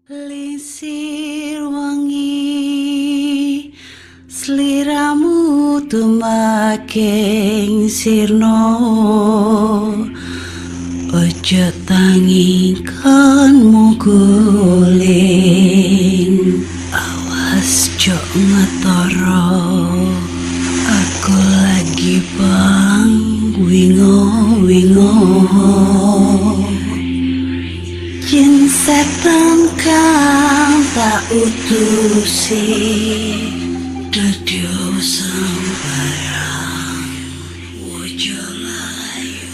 Lisir wangi sliramu tumaking sirno, ojo tangi kanmu guling, awas jok ngetoro, aku lagi bang wingo-wingo. Jin setan kang tak utusi dadya sembarang wojo layu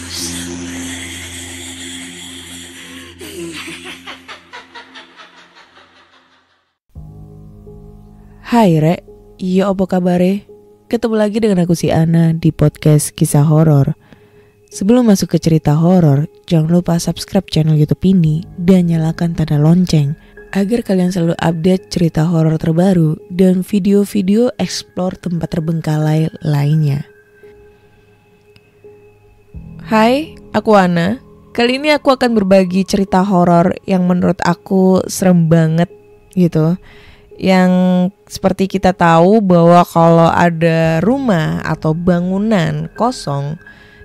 Hai Rek, iya apa kabare? Ketemu lagi dengan aku si Ana di podcast kisah horor. Sebelum masuk ke cerita horor, jangan lupa subscribe channel YouTube ini dan nyalakan tanda lonceng agar kalian selalu update cerita horor terbaru dan video-video explore tempat terbengkalai lainnya. Hai, aku Ana. Kali ini aku akan berbagi cerita horor yang menurut aku serem banget gitu. Yang seperti kita tahu bahwa kalau ada rumah atau bangunan kosong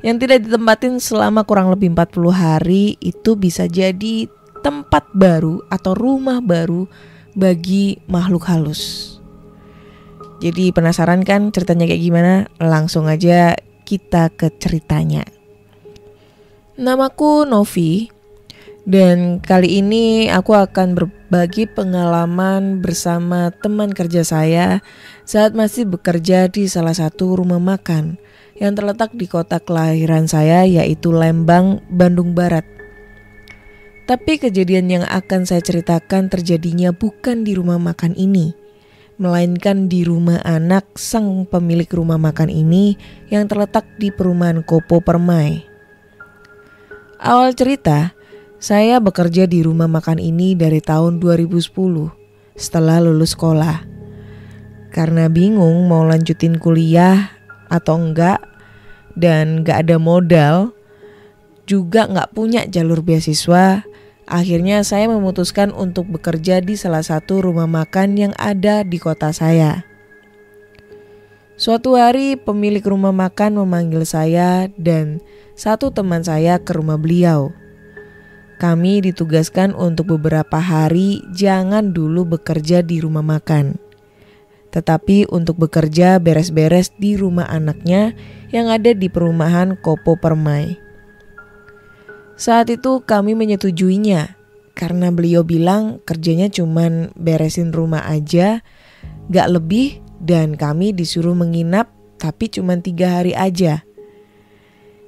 yang tidak ditempatin selama kurang lebih 40 hari, itu bisa jadi tempat baru atau rumah baru bagi makhluk halus. Jadi penasaran kan ceritanya kayak gimana? Langsung aja kita ke ceritanya. Namaku Novi dan kali ini aku akan berbagi pengalaman bersama teman kerja saya saat masih bekerja di salah satu rumah makan yang terletak di kota kelahiran saya, yaitu Lembang, Bandung Barat. Tapi kejadian yang akan saya ceritakan terjadinya bukan di rumah makan ini, melainkan di rumah anak sang pemilik rumah makan ini yang terletak di perumahan Kopo Permai. Awal cerita, saya bekerja di rumah makan ini dari tahun 2010 setelah lulus sekolah. Karena bingung mau lanjutin kuliah atau enggak, dan enggak ada modal, juga enggak punya jalur beasiswa, akhirnya saya memutuskan untuk bekerja di salah satu rumah makan yang ada di kota saya. Suatu hari pemilik rumah makan memanggil saya dan satu teman saya ke rumah beliau. Kami ditugaskan untuk beberapa hari jangan dulu bekerja di rumah makan, tetapi untuk bekerja beres-beres di rumah anaknya yang ada di perumahan Kopo Permai. Saat itu kami menyetujuinya karena beliau bilang kerjanya cuman beresin rumah aja, gak lebih, dan kami disuruh menginap tapi cuman 3 hari aja.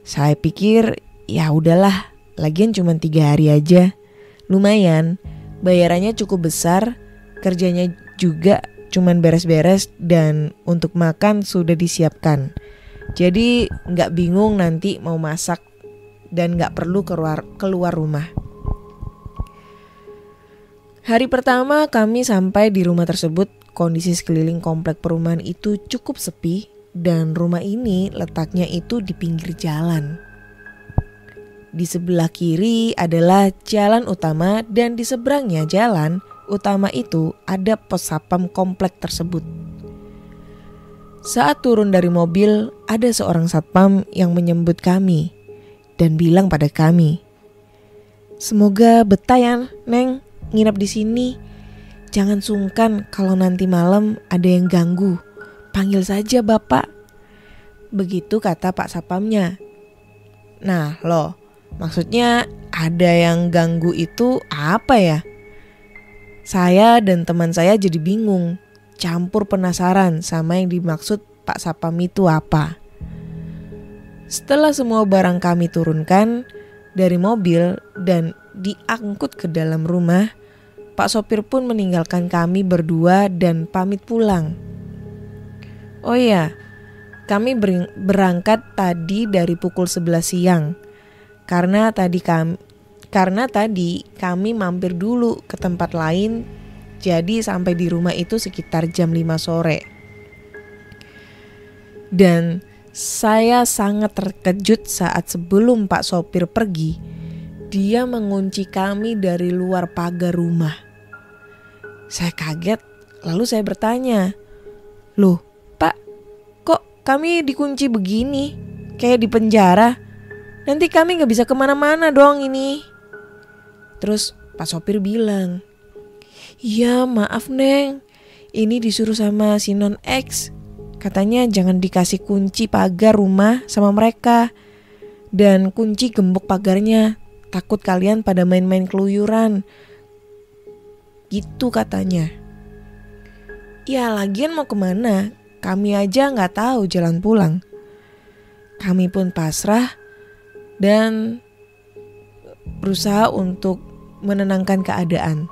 Saya pikir ya udahlah, lagian cuman 3 hari aja, lumayan, bayarannya cukup besar, kerjanya juga cuman beres-beres dan untuk makan sudah disiapkan. Jadi gak bingung nanti mau masak dan gak perlu keluar rumah. Hari pertama kami sampai di rumah tersebut, kondisi sekeliling komplek perumahan itu cukup sepi dan rumah ini letaknya itu di pinggir jalan. Di sebelah kiri adalah jalan utama dan di seberangnya jalan utama itu ada pos satpam komplek tersebut. Saat turun dari mobil, ada seorang satpam yang menyambut kami dan bilang pada kami, "Semoga betah ya, Neng, nginep di sini. Jangan sungkan kalau nanti malam ada yang ganggu. Panggil saja Bapak." Begitu kata Pak Satpamnya. Nah, loh, maksudnya ada yang ganggu itu apa ya? Saya dan teman saya jadi bingung, campur penasaran sama yang dimaksud Pak Satpam itu apa. Setelah semua barang kami turunkan dari mobil dan diangkut ke dalam rumah, Pak sopir pun meninggalkan kami berdua dan pamit pulang. Oh iya, kami berangkat tadi dari pukul 11 siang. Karena tadi kami mampir dulu ke tempat lain, jadi sampai di rumah itu sekitar jam 5 sore. Dan saya sangat terkejut saat sebelum Pak sopir pergi, dia mengunci kami dari luar pagar rumah. Saya kaget, lalu saya bertanya, "Loh, Pak, kok kami dikunci begini? Kayak di penjara. Nanti kami gak bisa kemana-mana dong ini." Terus Pak sopir bilang, "Iya maaf Neng, ini disuruh sama si Non X. Katanya jangan dikasih kunci pagar rumah sama mereka. Dan kunci gembok pagarnya, takut kalian pada main-main keluyuran. Gitu katanya." Ya lagian mau kemana? Kami aja gak tahu jalan pulang. Kami pun pasrah dan berusaha untuk menenangkan keadaan.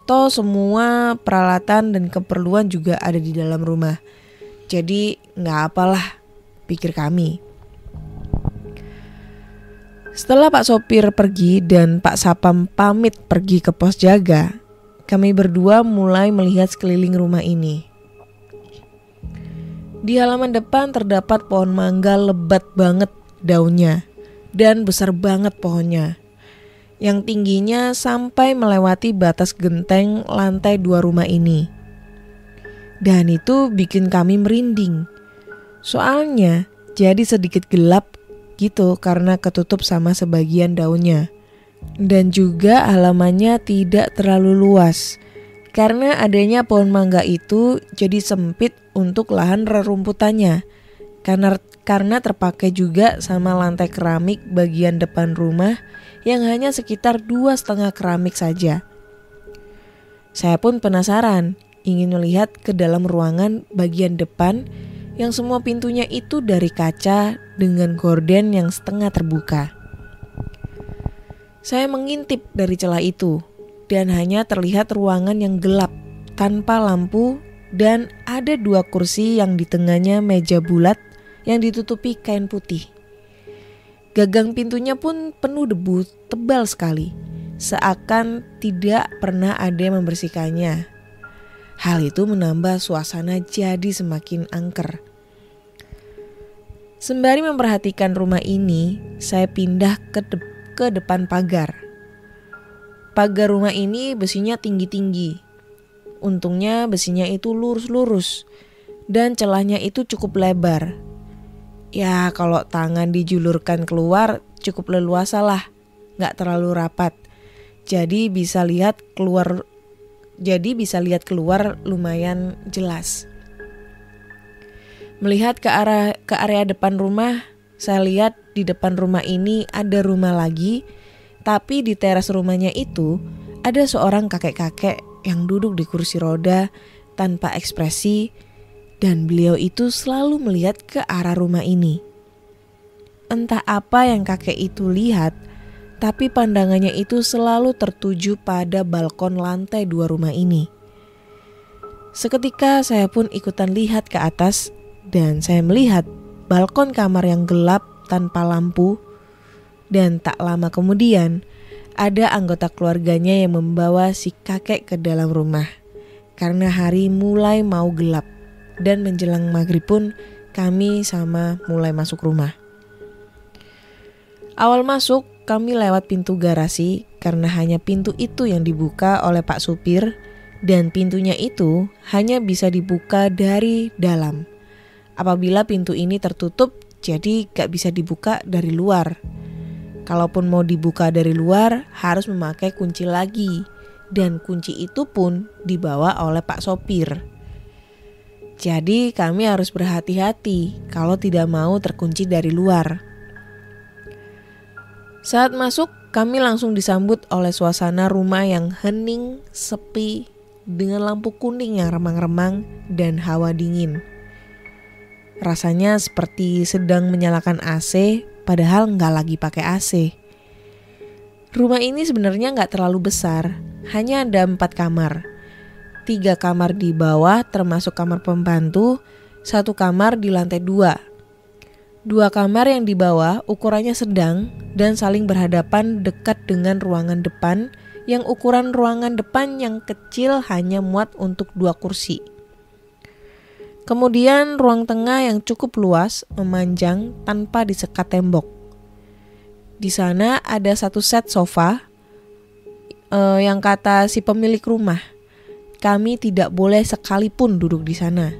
Toh semua peralatan dan keperluan juga ada di dalam rumah. Jadi gak apalah, pikir kami. Setelah Pak sopir pergi dan Pak Sapam pamit pergi ke pos jaga, kami berdua mulai melihat sekeliling rumah ini. Di halaman depan terdapat pohon mangga lebat banget daunnya dan besar banget pohonnya, yang tingginya sampai melewati batas genteng lantai 2 rumah ini. Dan itu bikin kami merinding. Soalnya jadi sedikit gelap gitu karena ketutup sama sebagian daunnya. Dan juga halamannya tidak terlalu luas. Karena adanya pohon mangga itu jadi sempit untuk lahan rerumputannya. Karena terpakai juga sama lantai keramik bagian depan rumah yang hanya sekitar 2,5 keramik saja. Saya pun penasaran, ingin melihat ke dalam ruangan bagian depan yang semua pintunya itu dari kaca dengan gorden yang setengah terbuka. Saya mengintip dari celah itu dan hanya terlihat ruangan yang gelap tanpa lampu dan ada 2 kursi yang di tengahnya meja bulat yang ditutupi kain putih. Gagang pintunya pun penuh debu tebal sekali, seakan tidak pernah ada yang membersihkannya. Hal itu menambah suasana jadi semakin angker. Sembari memperhatikan rumah ini, saya pindah ke depan pagar. Pagar rumah ini besinya tinggi-tinggi. Untungnya besinya itu lurus-lurus dan celahnya itu cukup lebar. Ya kalau tangan dijulurkan keluar cukup leluasa lah, gak terlalu rapat. Jadi bisa lihat keluar lumayan jelas. Melihat ke area depan rumah, saya lihat di depan rumah ini ada rumah lagi, tapi di teras rumahnya itu ada seorang kakek-kakek yang duduk di kursi roda tanpa ekspresi, dan beliau itu selalu melihat ke arah rumah ini. Entah apa yang kakek itu lihat, tapi pandangannya itu selalu tertuju pada balkon lantai 2 rumah ini. Seketika saya pun ikutan lihat ke atas dan saya melihat balkon kamar yang gelap tanpa lampu, dan tak lama kemudian ada anggota keluarganya yang membawa si kakek ke dalam rumah karena hari mulai mau gelap dan menjelang maghrib pun kami sama mulai masuk rumah. Awal masuk kami lewat pintu garasi karena hanya pintu itu yang dibuka oleh Pak supir dan pintunya itu hanya bisa dibuka dari dalam. Apabila pintu ini tertutup, jadi gak bisa dibuka dari luar. Kalaupun mau dibuka dari luar, harus memakai kunci lagi. Dan kunci itu pun dibawa oleh Pak sopir. Jadi kami harus berhati-hati kalau tidak mau terkunci dari luar. Saat masuk, kami langsung disambut oleh suasana rumah yang hening, sepi, dengan lampu kuning yang remang-remang dan hawa dingin. Rasanya seperti sedang menyalakan AC, padahal nggak lagi pakai AC. Rumah ini sebenarnya nggak terlalu besar, hanya ada 4 kamar. 3 kamar di bawah termasuk kamar pembantu, 1 kamar di lantai 2. 2 kamar yang di bawah ukurannya sedang dan saling berhadapan dekat dengan ruangan depan, yang ukuran ruangan depan yang kecil hanya muat untuk 2 kursi. Kemudian ruang tengah yang cukup luas memanjang tanpa disekat tembok. Di sana ada 1 set sofa yang kata si pemilik rumah, kami tidak boleh sekalipun duduk di sana.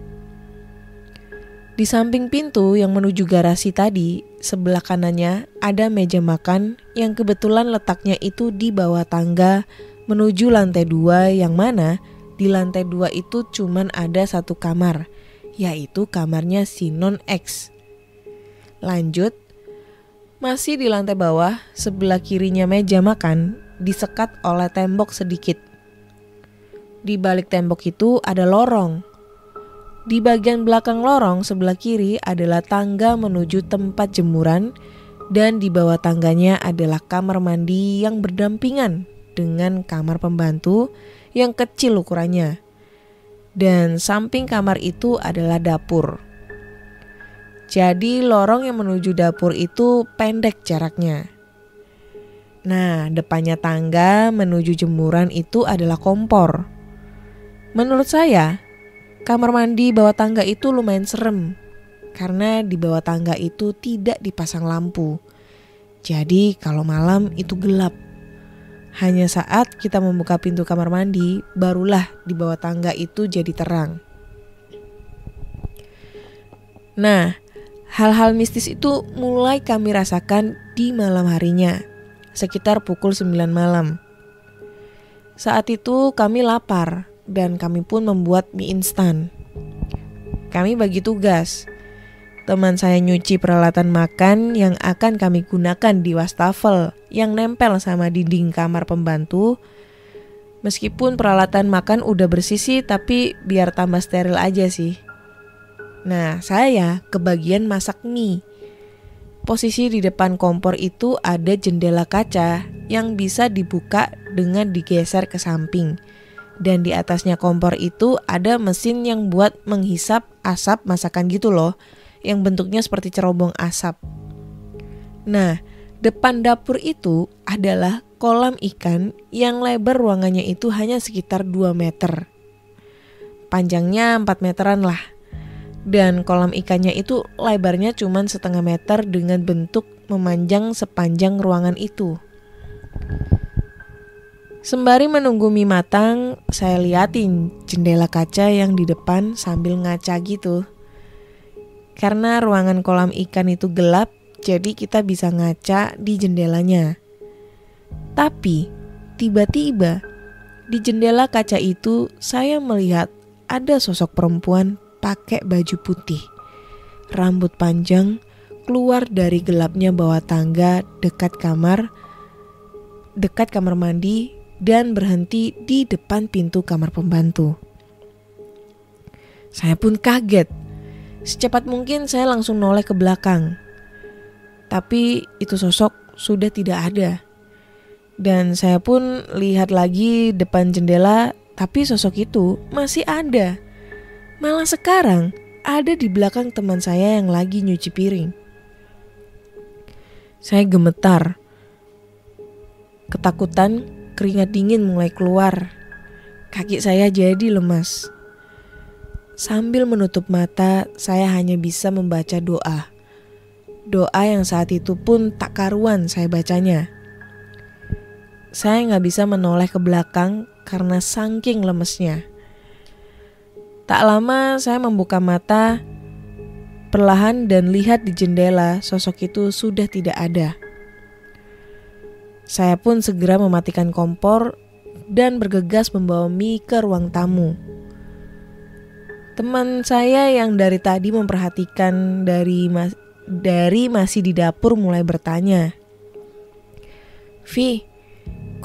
Di samping pintu yang menuju garasi tadi, sebelah kanannya ada meja makan yang kebetulan letaknya itu di bawah tangga menuju lantai 2, yang mana di lantai 2 itu cuman ada satu kamar, yaitu kamarnya si Non X. Lanjut, masih di lantai bawah, sebelah kirinya meja makan disekat oleh tembok sedikit. Di balik tembok itu ada lorong. Di bagian belakang lorong sebelah kiri adalah tangga menuju tempat jemuran, dan di bawah tangganya adalah kamar mandi yang berdampingan dengan kamar pembantu yang kecil ukurannya. Dan samping kamar itu adalah dapur. Jadi lorong yang menuju dapur itu pendek jaraknya. Nah, depannya tangga menuju jemuran itu adalah kompor. Menurut saya, kamar mandi bawah tangga itu lumayan serem karena di bawah tangga itu tidak dipasang lampu. Jadi kalau malam itu gelap. Hanya saat kita membuka pintu kamar mandi, barulah di bawah tangga itu jadi terang. Nah, hal-hal mistis itu mulai kami rasakan di malam harinya, sekitar pukul 9 malam. Saat itu kami lapar dan kami pun membuat mie instan. Kami bagi tugas. Teman saya nyuci peralatan makan yang akan kami gunakan di wastafel yang nempel sama dinding kamar pembantu. Meskipun peralatan makan udah bersih sih, tapi biar tambah steril aja sih. Nah, saya kebagian masak mie. Posisi di depan kompor itu ada jendela kaca yang bisa dibuka dengan digeser ke samping. Dan di atasnya kompor itu ada mesin yang buat menghisap asap masakan gitu loh, yang bentuknya seperti cerobong asap. Nah, depan dapur itu adalah kolam ikan yang lebar ruangannya itu hanya sekitar 2 meter. Panjangnya 4 meteran lah. Dan kolam ikannya itu lebarnya cuma 0,5 meter dengan bentuk memanjang sepanjang ruangan itu. Sembari menunggu mie matang, saya liatin jendela kaca yang di depan sambil ngaca gitu. Karena ruangan kolam ikan itu gelap, jadi kita bisa ngaca di jendelanya. Tapi, tiba-tiba di jendela kaca itu saya melihat ada sosok perempuan pakai baju putih, rambut panjang, keluar dari gelapnya bawah tangga dekat kamar mandi dan berhenti di depan pintu kamar pembantu. Saya pun kaget. Secepat mungkin saya langsung noleh ke belakang. Tapi itu sosok sudah tidak ada. Dan saya pun lihat lagi depan jendela, tapi sosok itu masih ada. Malah sekarang ada di belakang teman saya yang lagi nyuci piring. Saya gemetar. Ketakutan, keringat dingin mulai keluar. Kaki saya jadi lemas. Sambil menutup mata, saya hanya bisa membaca doa. Doa yang saat itu pun tak karuan saya bacanya. Saya gak bisa menoleh ke belakang karena saking lemesnya. Tak lama saya membuka mata perlahan dan lihat di jendela sosok itu sudah tidak ada. Saya pun segera mematikan kompor dan bergegas membawa mie ke ruang tamu. Teman saya yang dari tadi memperhatikan dari masih di dapur mulai bertanya, "Vi,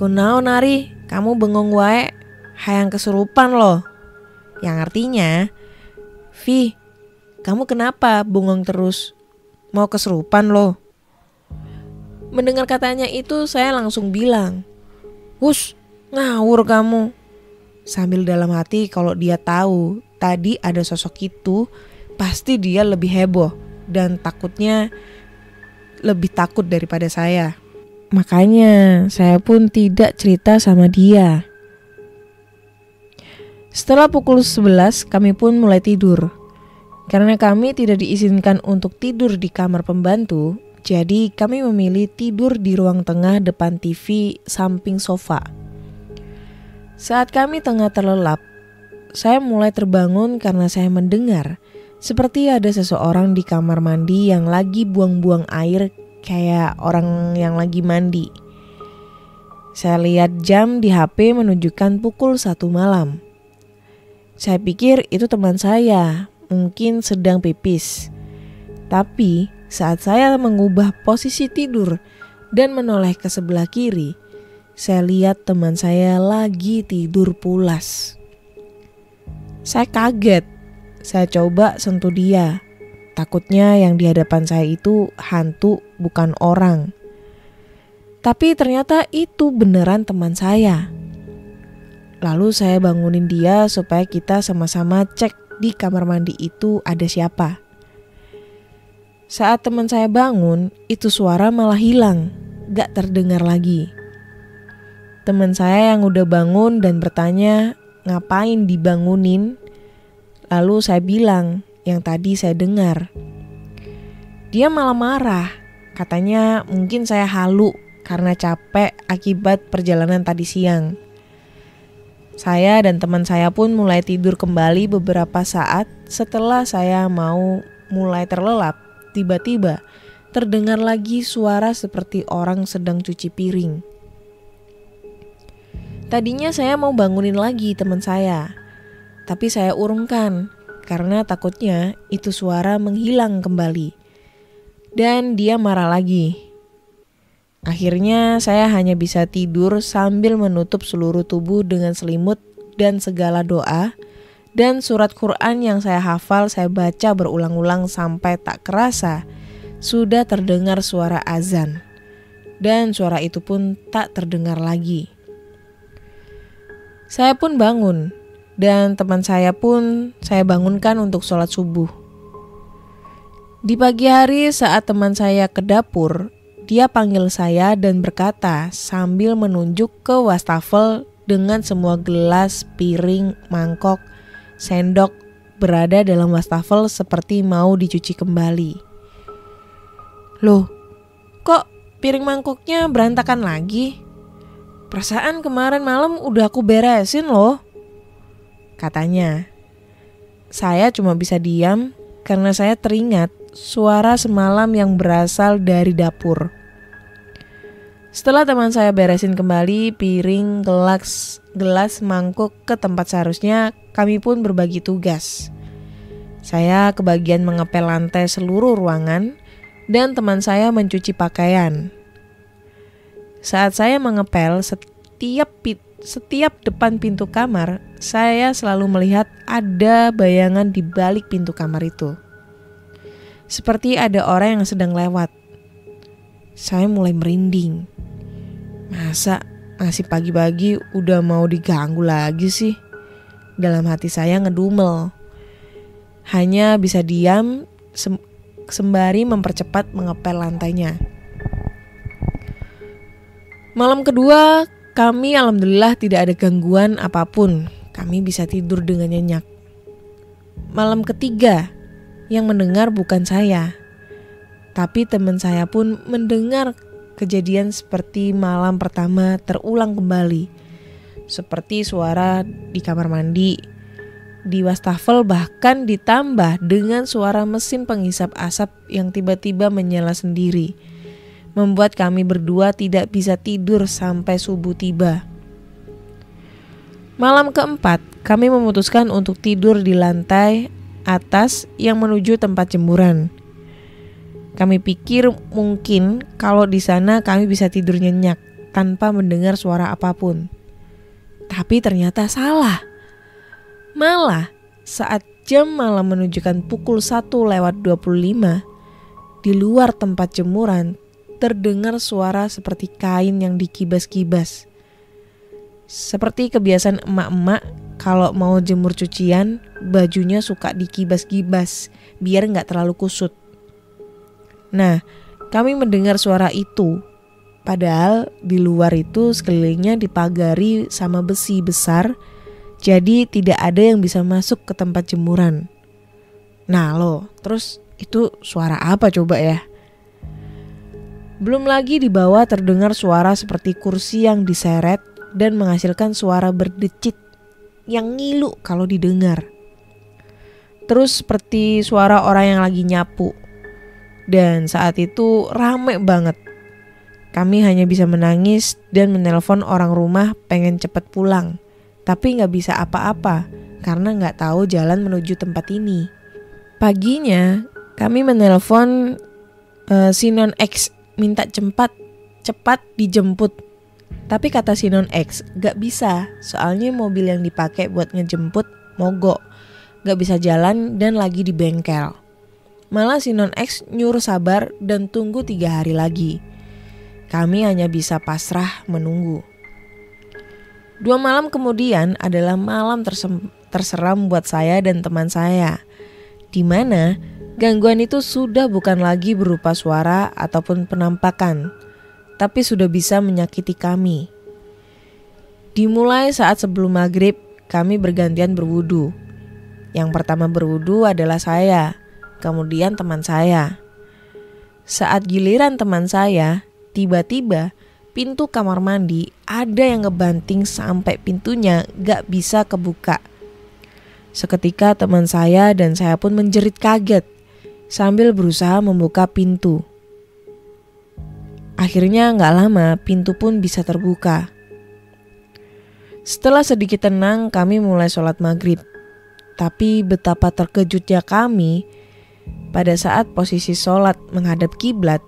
kunaon Ari, kamu bengong wae, hayang kesurupan loh." Yang artinya, "Vi, kamu kenapa bengong terus? Mau kesurupan loh." Mendengar katanya itu saya langsung bilang, "Hus, ngawur kamu." Sambil dalam hati kalau dia tahu tadi ada sosok itu, pasti dia lebih heboh dan takutnya lebih takut daripada saya. Makanya saya pun tidak cerita sama dia. Setelah pukul 11 kami pun mulai tidur. Karena kami tidak diizinkan untuk tidur di kamar pembantu, jadi kami memilih tidur di ruang tengah depan TV samping sofa. Saat kami tengah terlelap, saya mulai terbangun karena saya mendengar seperti ada seseorang di kamar mandi yang lagi buang-buang air kayak orang yang lagi mandi. Saya lihat jam di HP menunjukkan pukul 1 malam. Saya pikir itu teman saya, mungkin sedang pipis. Tapi saat saya mengubah posisi tidur dan menoleh ke sebelah kiri, saya lihat teman saya lagi tidur pulas. Saya kaget. Saya coba sentuh dia. Takutnya yang di hadapan saya itu hantu, bukan orang. Tapi ternyata itu beneran teman saya. Lalu saya bangunin dia supaya kita sama-sama cek di kamar mandi itu ada siapa. Saat teman saya bangun, itu suara malah hilang, gak terdengar lagi. Teman saya yang udah bangun dan bertanya ngapain dibangunin. Lalu saya bilang yang tadi saya dengar. Dia malah marah, katanya mungkin saya halu karena capek akibat perjalanan tadi siang. Saya dan teman saya pun mulai tidur kembali beberapa saat setelah saya mau mulai terlelap. Tiba-tiba terdengar lagi suara seperti orang sedang cuci piring. Tadinya saya mau bangunin lagi teman saya, tapi saya urungkan karena takutnya itu suara menghilang kembali. Dan dia marah lagi. Akhirnya saya hanya bisa tidur sambil menutup seluruh tubuh dengan selimut dan segala doa dan surat Quran yang saya hafal saya baca berulang-ulang sampai tak kerasa sudah terdengar suara azan. Dan suara itu pun tak terdengar lagi. Saya pun bangun dan teman saya pun saya bangunkan untuk sholat subuh. Di pagi hari saat teman saya ke dapur, dia panggil saya dan berkata sambil menunjuk ke wastafel dengan semua gelas, piring, mangkok, sendok berada dalam wastafel seperti mau dicuci kembali. Loh, kok piring mangkoknya berantakan lagi? Perasaan kemarin malam udah aku beresin loh, katanya. Saya cuma bisa diam karena saya teringat suara semalam yang berasal dari dapur. Setelah teman saya beresin kembali piring, gelas, mangkuk ke tempat seharusnya, kami pun berbagi tugas. Saya kebagian mengepel lantai seluruh ruangan dan teman saya mencuci pakaian. Saat saya mengepel setiap depan pintu kamar, saya selalu melihat ada bayangan di balik pintu kamar itu. Seperti ada orang yang sedang lewat. Saya mulai merinding. Masa masih pagi-pagi udah mau diganggu lagi sih? Dalam hati saya ngedumel. Hanya bisa diam sembari mempercepat mengepel lantainya. Malam kedua, kami alhamdulillah tidak ada gangguan apapun. Kami bisa tidur dengan nyenyak. Malam ketiga, yang mendengar bukan saya, tapi teman saya pun mendengar kejadian seperti malam pertama terulang kembali. Seperti suara di kamar mandi, di wastafel, bahkan ditambah dengan suara mesin penghisap asap yang tiba-tiba menyala sendiri. Membuat kami berdua tidak bisa tidur sampai subuh tiba. Malam keempat, kami memutuskan untuk tidur di lantai atas yang menuju tempat jemuran. Kami pikir mungkin kalau di sana kami bisa tidur nyenyak tanpa mendengar suara apapun. Tapi ternyata salah. Malah saat jam malam menunjukkan pukul 1:25, di luar tempat jemuran terdengar suara seperti kain yang dikibas-kibas. Seperti kebiasaan emak-emak kalau mau jemur cucian, bajunya suka dikibas-kibas biar gak terlalu kusut. Nah, kami mendengar suara itu. Padahal di luar itu sekelilingnya dipagari sama besi besar, jadi tidak ada yang bisa masuk ke tempat jemuran. Nah loh, terus itu suara apa coba ya? Belum lagi di bawah terdengar suara seperti kursi yang diseret dan menghasilkan suara berdecit yang ngilu kalau didengar. Terus seperti suara orang yang lagi nyapu. Dan saat itu rame banget. Kami hanya bisa menangis dan menelpon orang rumah pengen cepet pulang. Tapi gak bisa apa-apa karena gak tahu jalan menuju tempat ini. Paginya kami menelpon si Non X minta cepat dijemput. Tapi kata si Non X gak bisa, soalnya mobil yang dipakai buat ngejemput mogok. Gak bisa jalan dan lagi di bengkel. Malah si Non X nyuruh sabar dan tunggu 3 hari lagi. Kami hanya bisa pasrah menunggu. 2 malam kemudian adalah malam terseram buat saya dan teman saya, di mana gangguan itu sudah bukan lagi berupa suara ataupun penampakan, tapi sudah bisa menyakiti kami. Dimulai saat sebelum maghrib, kami bergantian berwudu. Yang pertama berwudu adalah saya, kemudian teman saya. Saat giliran teman saya, tiba-tiba pintu kamar mandi ada yang ngebanting sampai pintunya gak bisa kebuka. Seketika teman saya dan saya pun menjerit kaget sambil berusaha membuka pintu. Akhirnya gak lama pintu pun bisa terbuka. Setelah sedikit tenang kami mulai sholat maghrib. Tapi betapa terkejutnya kami pada saat posisi sholat menghadap kiblat.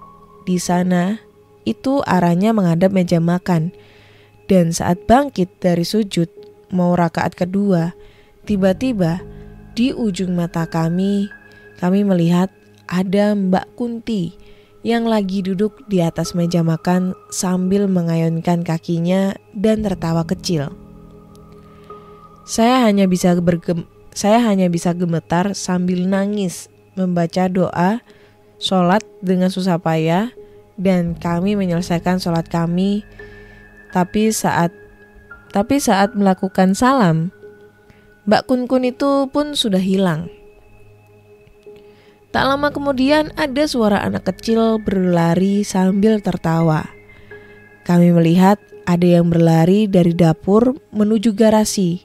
Di sana itu arahnya menghadap meja makan. Dan saat bangkit dari sujud mau rakaat kedua, tiba-tiba di ujung mata kami melihat ada Mbak Kunti yang lagi duduk di atas meja makan sambil mengayunkan kakinya dan tertawa kecil. Saya hanya bisa gemetar sambil nangis membaca doa sholat dengan susah payah. Dan kami menyelesaikan sholat kami. Tapi saat melakukan salam, Mbak Kun itu pun sudah hilang. Tak lama kemudian ada suara anak kecil berlari sambil tertawa. Kami melihat ada yang berlari dari dapur menuju garasi.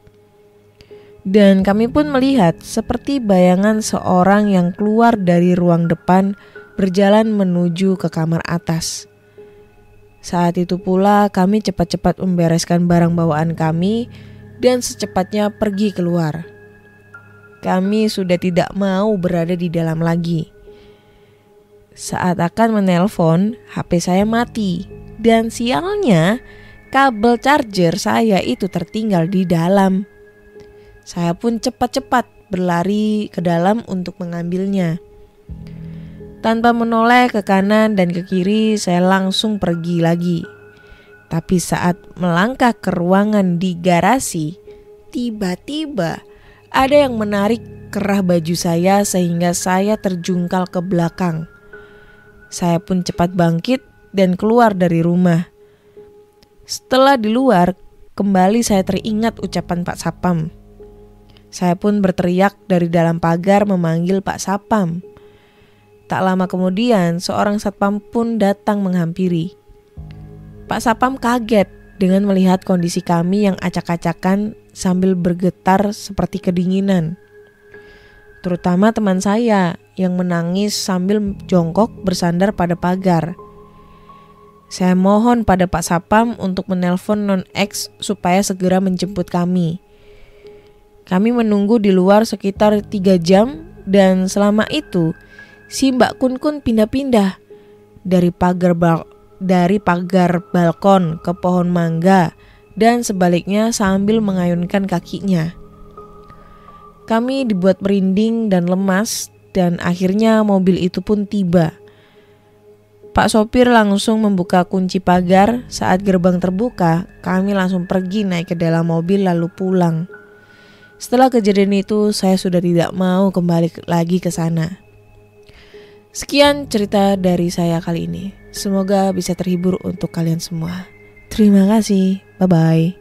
Dan kami pun melihat seperti bayangan seorang yang keluar dari ruang depan berjalan menuju ke kamar atas. Saat itu pula kami cepat-cepat membereskan barang bawaan kami dan secepatnya pergi keluar. Kami sudah tidak mau berada di dalam lagi. Saat akan menelpon, HP saya mati dan sialnya kabel charger saya itu tertinggal di dalam. Saya pun cepat-cepat berlari ke dalam untuk mengambilnya. Tanpa menoleh ke kanan dan ke kiri, saya langsung pergi lagi. Tapi saat melangkah ke ruangan di garasi, tiba-tiba ada yang menarik kerah baju saya sehingga saya terjungkal ke belakang. Saya pun cepat bangkit dan keluar dari rumah. Setelah di luar, kembali saya teringat ucapan Pak Sapam. Saya pun berteriak dari dalam pagar memanggil Pak Sapam. Tak lama kemudian, seorang satpam pun datang menghampiri. Pak Sapam kaget dengan melihat kondisi kami yang acak-acakan sambil bergetar seperti kedinginan. Terutama teman saya yang menangis sambil jongkok bersandar pada pagar. Saya mohon pada Pak Sapam untuk menelpon Non X supaya segera menjemput kami. Kami menunggu di luar sekitar 3 jam dan selama itu si Mbak Kun pindah-pindah dari pagar balkon ke pohon mangga dan sebaliknya sambil mengayunkan kakinya. Kami dibuat merinding dan lemas dan akhirnya mobil itu pun tiba. Pak sopir langsung membuka kunci pagar. Saat gerbang terbuka, kami langsung pergi naik ke dalam mobil lalu pulang. Setelah kejadian itu, saya sudah tidak mau kembali lagi ke sana. Sekian cerita dari saya kali ini. Semoga bisa terhibur untuk kalian semua. Terima kasih. Bye-bye.